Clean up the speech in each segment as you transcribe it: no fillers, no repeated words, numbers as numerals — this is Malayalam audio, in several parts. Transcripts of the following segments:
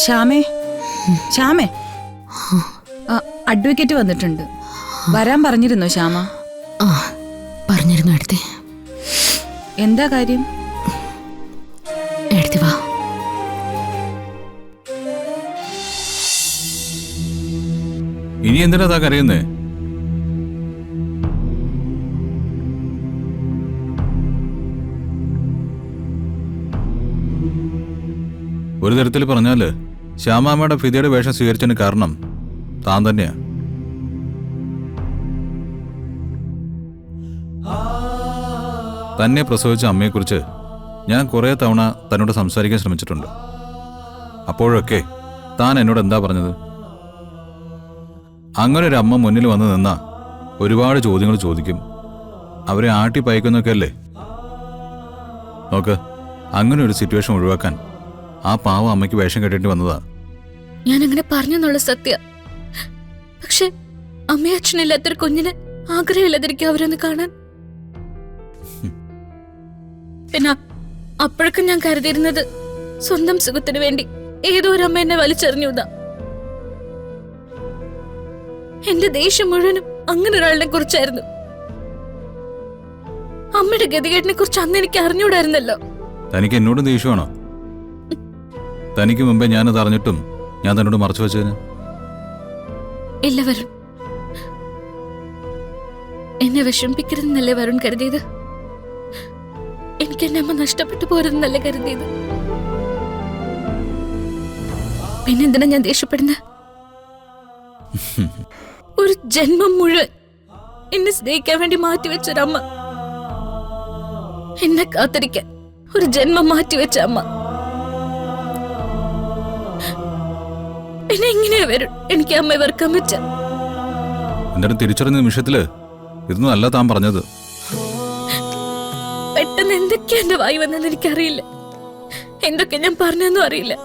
ശ്യാമേ, ശ്യാമേ, അഡ്വക്കേറ്റ് വന്നിട്ടുണ്ട്. വരാൻ പറഞ്ഞിരുന്നോ ശ്യാമ? ആ പറഞ്ഞിരുന്നു എടുത്തി. എന്താ കാര്യം? എടുത്തി വാ. ഇനി എന്തിനാ കരയുന്നേ? ഒരു തരത്തിൽ പറഞ്ഞാല് ശ്യാമാമ്മയുടെ ഫിദയുടെ വേഷം സ്വീകരിച്ചതിന് കാരണം താൻ തന്നെയാ. തന്നെ പ്രസവിച്ച അമ്മയെക്കുറിച്ച് ഞാൻ കുറെ തവണ തന്നോട് സംസാരിക്കാൻ ശ്രമിച്ചിട്ടുണ്ട്. അപ്പോഴൊക്കെ താൻ എന്നോട് എന്താ പറഞ്ഞത്? അങ്ങനെ ഒരു അമ്മ മുന്നിൽ വന്ന് നിന്നാ ഒരുപാട് ചോദ്യങ്ങൾ ചോദിക്കും, അവരെ ആട്ടി പയക്കുന്നൊക്കെ അല്ലേ. നോക്ക്, അങ്ങനെ ഒരു സിറ്റുവേഷൻ ഒഴിവാക്കാൻ ആ പാവം അമ്മയ്ക്ക് വേഷം കെട്ടേണ്ടി വന്നതാ. ഞാൻ അങ്ങനെ പറഞ്ഞെന്നുള്ള സത്യ. പക്ഷെ അമ്മയും അച്ഛനില്ലാത്തൊരു കുഞ്ഞിന് ആഗ്രഹമില്ലാതിരിക്കും അവരൊന്ന് കാണാൻ. പിന്നെ അപ്പോഴൊക്കെ ഞാൻ കരുതിയിരുന്നത് സ്വന്തം സുഖത്തിന് വേണ്ടി ഏതോ ഒരു അമ്മ എന്നെ വലിച്ചെറിഞ്ഞുതാ. എന്റെ ദേഷ്യം മുഴുവനും അങ്ങനെ ഒരാളിനെ കുറിച്ചായിരുന്നു. അമ്മയുടെ ഗതികേടിനെ കുറിച്ച് അന്ന് എനിക്ക് അറിഞ്ഞൂടായിരുന്നല്ലോ. തനിക്ക് എന്നോട് ദേഷ്യമാണോ? തനിക്ക് മുമ്പേ ഞാനത് അറിഞ്ഞിട്ടും ഞാൻ തന്നോട് മറച്ചു വെച്ചതിന്? ഇല്ല വരുൺ, എന്നെ വിഷമിപ്പിക്കരുതെന്നല്ലേ വരുൺ കരുതിയത്? എനിക്ക് എന്നെ അമ്മ നഷ്ടപ്പെട്ടു പോരുതെന്നല്ലേ കരുതിയത്? പിന്നെന്തിനാ ഞാൻ ദേഷ്യപ്പെടുന്നത്? ഒരു ജന്മം മുഴുവൻ എന്നെ സ്നേഹിക്കാൻ വേണ്ടി മാറ്റിവെച്ചൊരമ്മ, എന്നെ കാത്തിരിക്കാൻ ഒരു ജന്മം മാറ്റിവെച്ച അമ്മ, പിന്നെ എങ്ങനെയാ വരും എനിക്ക് അമ്മയെ വെറുക്കാൻ പറ്റ? എന്തായാലും തിരിച്ചറിഞ്ഞ നിമിഷത്തില് ഇതൊന്നും അല്ല താൻ പറഞ്ഞത്. പെട്ടെന്ന് എന്തൊക്കെയാ എന്റെ വായി വന്നെന്ന് എനിക്കറിയില്ല. എന്തൊക്കെ ഞാൻ പറഞ്ഞെന്നും അറിയില്ല.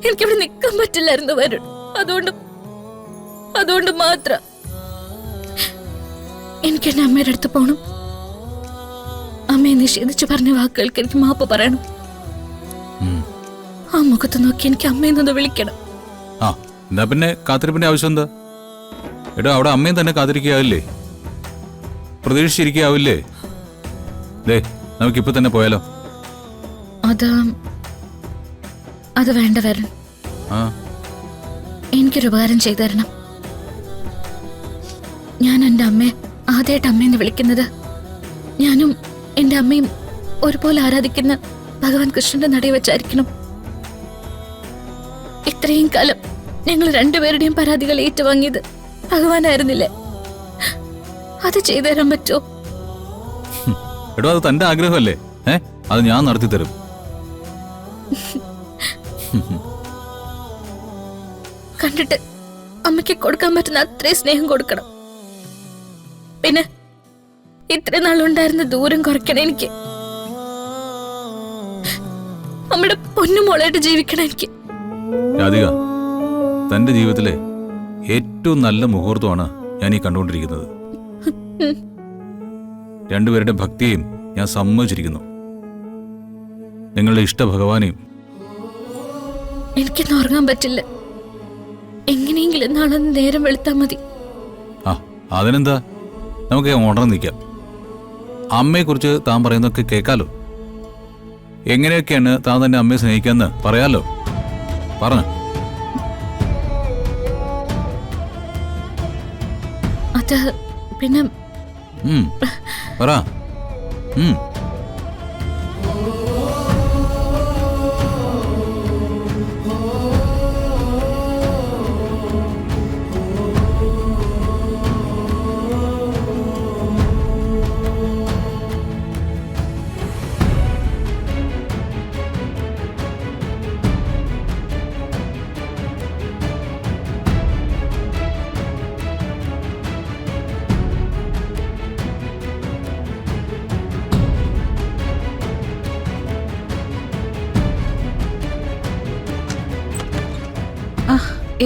എനിക്കവിടെ നിൽക്കാൻ പറ്റില്ലായിരുന്നു വരുൺ. അതുകൊണ്ട് മാത്രം എനിക്ക് എന്റെ അമ്മയുടെ അടുത്ത് പോണം. അമ്മയെ നിഷേധിച്ച് പറഞ്ഞ വാക്കുകൾക്ക് എനിക്ക് മാപ്പ് പറയണം. ആ മുഖത്ത് നോക്കി എനിക്ക് അമ്മയെന്നത് വിളിക്കണം. ആ എന്നാ പിന്നെ കാത്തിരിപ്പിന്റെ ആവശ്യം എന്താ? എടോ, അവിടെ അമ്മയും തന്നെ കാത്തിരിക്കാവില്ലേ? പ്രതീക്ഷിച്ചിരിക്കാവില്ലേ? നമുക്കിപ്പോ തന്നെ പോയാലോ? അത് വേണ്ട വരുൺ. എനിക്കൊരു ഉപകാരം ചെയ്തു തരണം. ഞാൻ എന്റെ അമ്മയെ ആദ്യമായിട്ട് അമ്മയെന്ന് വിളിക്കുന്നത് ഞാനും എന്റെ അമ്മയും ഒരുപോലെ ആരാധിക്കുന്ന ഭഗവാൻ കൃഷ്ണന്റെ നടയിൽ വെച്ചായിരിക്കണം. ഇത്രയും കാലം ഞങ്ങൾ രണ്ടുപേരുടെയും പരാതികൾ ഏറ്റുവാങ്ങിയത് ഭഗവാനായിരുന്നില്ലേ? അത് ചെയ്തു തരാൻ പറ്റുമോ? എടോ, അത് തന്റെ ആഗ്രഹമല്ലേ? അത് ഞാൻ നടത്തി തരും. കണ്ടിട്ട് അമ്മയ്ക്ക് കൊടുക്കാൻ പറ്റുന്ന അത്രയും സ്നേഹം കൊടുക്കണം. പിന്നെ ഇത്ര നാളുണ്ടായിരുന്ന ദൂരം കുറയ്ക്കണം എനിക്ക്. അമ്മയുടെ പൊന്നുമോളായിട്ട് ജീവിക്കണം എനിക്ക്. രാധിക, തന്റെ ജീവിതത്തിലെ ഏറ്റവും നല്ല മുഹൂർത്തമാണ് ഞാൻ ഈ കണ്ടുകൊണ്ടിരിക്കുന്നത്. രണ്ടുപേരുടെ ഭക്തിയെയും ഞാൻ സമ്മതിച്ചിരിക്കുന്നു, നിങ്ങളുടെ ഇഷ്ട ഭഗവാനെയും. എനിക്കൊന്നും ഉറങ്ങാൻ പറ്റില്ല. എങ്ങനെയെങ്കിലും നാളെ നേരം വെളുത്താൽ മതി. അതിനെന്താ, നമുക്ക് ഉണർന്ന് നിൽക്കാം. അമ്മയെക്കുറിച്ച് താൻ പറയുന്നതൊക്കെ കേൾക്കാലോ. എങ്ങനെയൊക്കെയാണ് താൻ തന്നെ അമ്മയെ സ്നേഹിക്കാന്ന് പറയാലോ. പറഞ്ഞ അത് പിന്നെ പറ.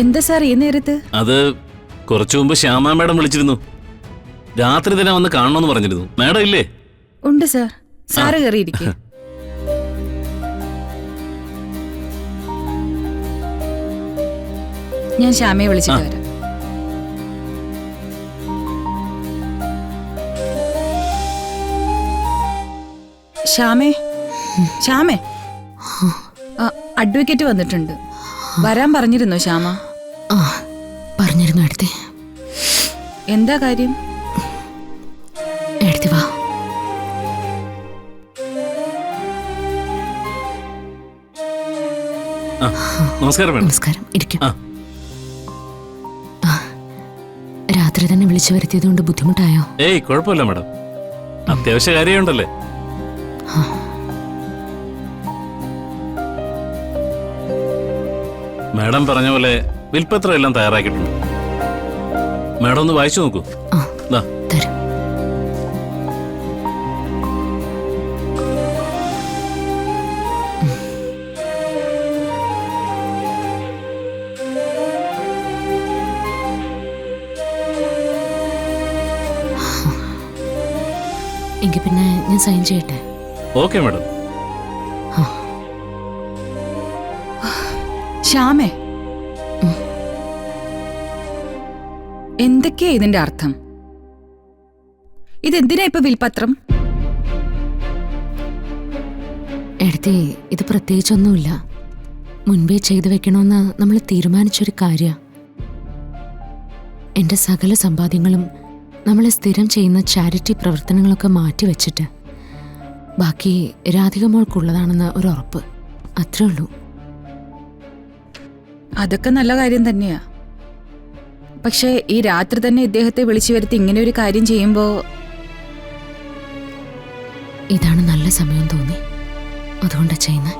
എന്താ സാർ ഈ നേരത്ത്? അത് കുറച്ചു മുമ്പ് ശ്യാമ മാഡം വിളിച്ചിരുന്നു. രാത്രി തന്നെ വന്ന് കാണണമെന്ന് പറഞ്ഞിരുന്നു. മാഡം ഇല്ലേ? ഉണ്ട് സാർ. സാറ് കയറിയിരിക്കെ. ഞാൻ ശ്യാമയെ വിളിച്ചിട്ട് വരാം. ശ്യാമേ, ശ്യാമേ, അഡ്വക്കേറ്റ് വന്നിട്ടുണ്ട്. വരാൻ പറഞ്ഞിരുന്നോ ശ്യാമ? ആ പറഞ്ഞിരുന്നു എടുത്തേ. എന്താ കാര്യം? എടുത്തി വാ. നമസ്കാരം മേഡം. നമസ്കാരം, ഇരിക്കും. ആ. രാത്രി തന്നെ വിളിച്ചു വരുത്തിയതുകൊണ്ട് ബുദ്ധിമുട്ടായോ? ഏയ് കുഴപ്പമില്ല മേഡം, അത്യാവശ്യ കാര്യമുണ്ടല്ലേ. മാഡം പറഞ്ഞ പോലെ വിൽപ്പത്രം എല്ലാം തയ്യാറാക്കിയിട്ടുണ്ട്. മാഡം ഒന്ന് വായിച്ചു നോക്കൂ. ആ, ദാ. തരും. എങ്കിൽ പിന്നെ ഞാൻ സൈൻ ചെയ്യട്ടെ? Okay madam. ശ്യാമേ, എന്തൊക്കെയാ ഇതിന്റെ അർത്ഥം? ഇതെന്തിനാ ഇപ്പൊ വിൽപത്രം? എടുത്തേ, ഇത് പ്രത്യേകിച്ചൊന്നുമില്ല. മുൻപേ ചെയ്തു വെക്കണമെന്ന് നമ്മൾ തീരുമാനിച്ചൊരു കാര്യ. എൻ്റെ സകല സമ്പാദ്യങ്ങളും നമ്മൾ സ്ഥിരം ചെയ്യുന്ന ചാരിറ്റി പ്രവർത്തനങ്ങളൊക്കെ മാറ്റിവെച്ചിട്ട് ബാക്കി രാധിക മോൾക്കുള്ളതാണെന്ന് ഒരു ഉറപ്പ്, അത്രേ ഉള്ളൂ. അതൊക്കെ നല്ല കാര്യം തന്നെയാ. പക്ഷേ ഈ രാത്രി തന്നെ ഇദ്ദേഹത്തെ വിളിച്ചു വരുത്തി ഇങ്ങനെ ഒരു കാര്യം ചെയ്യുമ്പോ ഇതാണ് നല്ല സമയം തോന്നി, അതുകൊണ്ടാ ചെയ്യുന്നത്.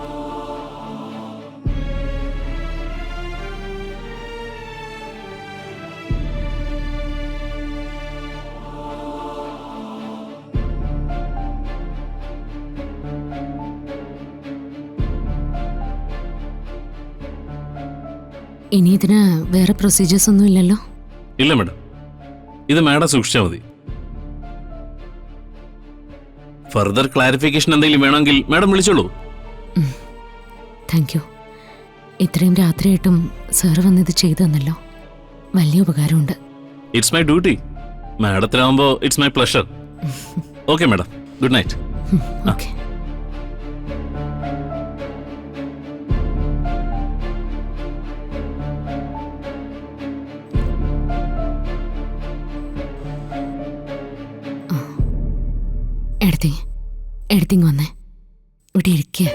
ഇനി ഇതിന് വേറെ പ്രൊസീജിയേഴ്സ് ഒന്നും ഇല്ലല്ലോ? ഇല്ല മാഡം, ഇത് മാഡം സൂക്ഷിച്ചാൽ മതി. ഫർദർ ക്ലാരിഫിക്കേഷൻ എന്തെങ്കിലും വേണമെങ്കിൽ മാഡം വിളിച്ചോളൂ. Thank you. ഇത്രയും രാത്രിയായിട്ടും സാറ് വന്നിത് ചെയ്തു തന്നല്ലോ, വലിയ ഉപകാരമുണ്ട്. It's my duty. മാഡത്തിനാവുമ്പോ it's my pleasure. Okay madam, good night. Okay. എടുത്തിങ് വന്നേ, ഇവിടെ ഇരിക്കുക.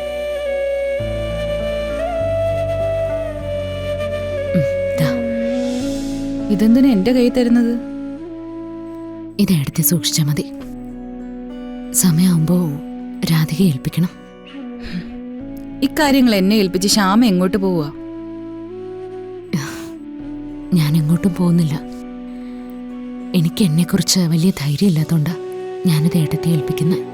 ഇതെന്തിനാ എന്റെ കൈ തരുന്നത്? ഇത് എടുത്ത് സൂക്ഷിച്ചാൽ മതി. സമയമാകുമ്പോ രാധിക ഏൽപ്പിക്കണം. ഇക്കാര്യങ്ങൾ എന്നെ ഏൽപ്പിച്ച് ശ്യാമ എങ്ങോട്ട് പോവാ? ഞാൻ എങ്ങോട്ടും പോകുന്നില്ല. എനിക്ക് എന്നെക്കുറിച്ച് വലിയ ധൈര്യം ഇല്ലാത്തോണ്ടാ ഞാനിത് എടുത്ത് ഏൽപ്പിക്കുന്നത്.